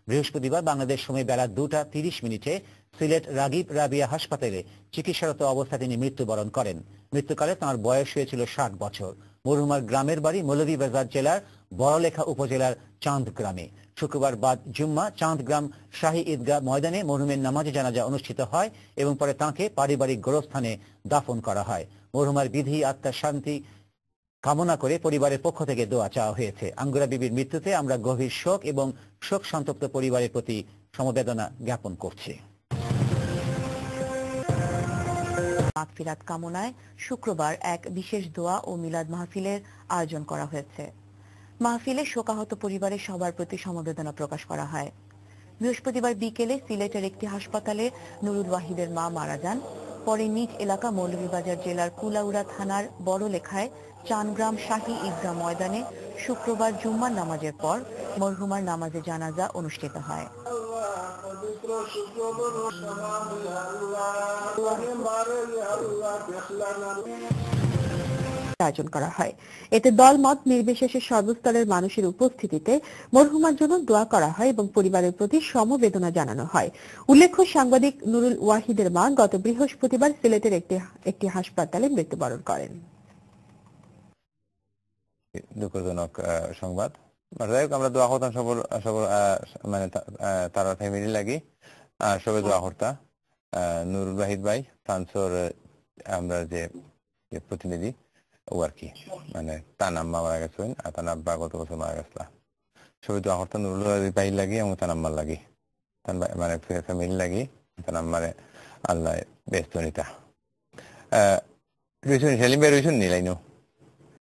বৃহস্পতিবার বাংলাদেশ সময় বেলা 2:30 সিলেট রাগিব রাবিয়া হাসপাতালে চিকিৎসারত অবস্থায় তিনি মৃত্যুবরণ করেন। মৃত্যুকালে তাঁর বয়স হয়েছিল 60 বছর। মরহুমার গ্রামের বাড়ি মৌলভীবাজার জেলার বড়লেখা উপজেলার চাঁদ গ্রামে। শুক্রবার বাদ জুম্মা চাঁদগ্রাম শাহী ঈদগাহ ময়দানে মরহুমের নামাজে জানাজা অনুষ্ঠিত হয় এবং পরে তাঁকে পারিবারিক গোরস্থানে দাফন করা হয়। মরহুমার বিধি আত্মার শান্তি কামনা করে পরিবারের পক্ষ থেকে দোয়া চাওয়া হয়েছে। আঙ্গুরা বিবির মৃত্যুতে আমরা গভীর শোক এবং শোক সন্তপ্ত পরিবারের প্রতি সমবেদনা জ্ঞাপন করছি। মাগফিরাত কামনায় শুক্রবার এক বিশেষ দোয়া ও মিলাদ মাহফিলের আয়োজন করা হয়েছে। মাহফিলে শোকাহত পরিবারের সবার প্রতি সমবেদনা প্রকাশ করা হয়। বৃহস্পতিবার বিকেলে সিলেটের একটি হাসপাতালে নুরুল ওয়াহিদের মা মারা যান। পরে নিজ এলাকা মৌলভীবাজার জেলার কুলাউড়া থানার বড়লেখায় চানগ্রাম শাহী ঈদগাহ ময়দানে শুক্রবার জুম্মার নামাজের পর মরহুমার নামাজে জানাজা অনুষ্ঠিত হয়। আয়োজন করা হয়। এতে দল মত নির্বিশেষে সর্বস্তরের মানুষের উপস্থিতিতে মরহুমার জন্য দোয়া করা হয় এবং পরিবারের প্রতি সমবেদনা জানানো হয়। উল্লেখ্য, সাংবাদিক নুরুল ওয়াহিদের মা গত বৃহস্পতিবার সিলেটের একটি হাসপাতালে মৃত্যুবরণ করেন। দুঃখজনক সংবাদ। আমরা দোয়া করতাম সবর মানে তার ফ্যামিলি লাগি সবে দোয়া করতাম। নুরুল ওয়াহিদ ভাই ফ্রান্সর আমরা যে প্রতিনিধি ও আর কি মানে তার আম্মা মারা গেছেন আর তার আব্বা গত বছর মারা গেছিল। সবাই দোয়া করতাম নুরুল ওয়াহিদ ভাই লাগি এবং তার আম্মার লাগি, তার মানে ফ্যামিলি লাগি, তার আম্মারে আল্লাহ ব্যস্ত নিতা। রইছুন সেলিম ভাই রইছুন নি লাইনো?